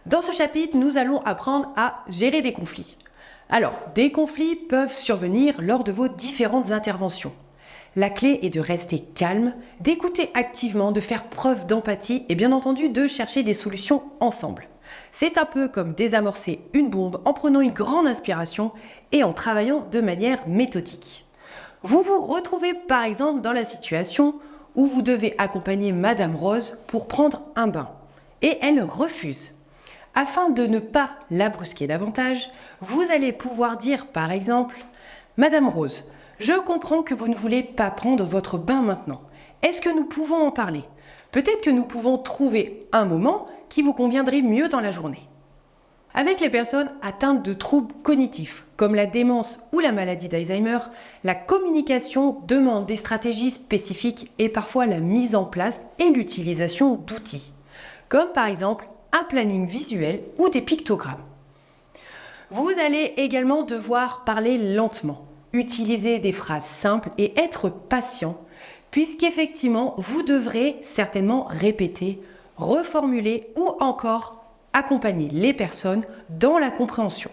Dans ce chapitre, nous allons apprendre à gérer des conflits. Alors, des conflits peuvent survenir lors de vos différentes interventions. La clé est de rester calme, d'écouter activement, de faire preuve d'empathie et bien entendu de chercher des solutions ensemble. C'est un peu comme désamorcer une bombe en prenant une grande inspiration et en travaillant de manière méthodique. Vous vous retrouvez par exemple dans la situation où vous devez accompagner Madame Rose pour prendre un bain et elle refuse. Afin de ne pas la brusquer davantage, vous allez pouvoir dire par exemple « Madame Rose, je comprends que vous ne voulez pas prendre votre bain maintenant. Est-ce que nous pouvons en parler ? Peut-être que nous pouvons trouver un moment qui vous conviendrait mieux dans la journée. » Avec les personnes atteintes de troubles cognitifs, comme la démence ou la maladie d'Alzheimer, la communication demande des stratégies spécifiques et parfois la mise en place et l'utilisation d'outils, comme par exemple un planning visuel ou des pictogrammes. Vous allez également devoir parler lentement, utiliser des phrases simples et être patient, puisqu'effectivement, vous devrez certainement répéter, reformuler ou encore accompagner les personnes dans la compréhension.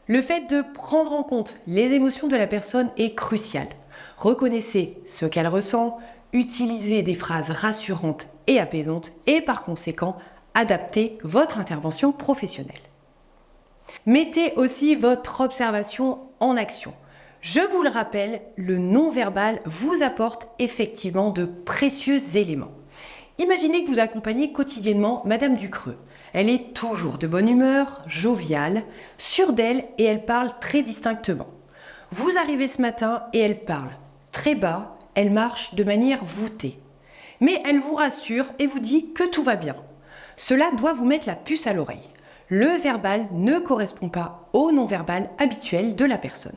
Le fait de prendre en compte les émotions de la personne est crucial. Reconnaissez ce qu'elle ressent, utilisez des phrases rassurantes et apaisantes et par conséquent, adaptez votre intervention professionnelle. Mettez aussi votre observation en action. Je vous le rappelle, le non-verbal vous apporte effectivement de précieux éléments. Imaginez que vous accompagnez quotidiennement Madame Ducreux. Elle est toujours de bonne humeur, joviale, sûre d'elle et elle parle très distinctement. Vous arrivez ce matin et elle parle très bas, elle marche de manière voûtée. Mais elle vous rassure et vous dit que tout va bien. Cela doit vous mettre la puce à l'oreille. Le verbal ne correspond pas au non-verbal habituel de la personne.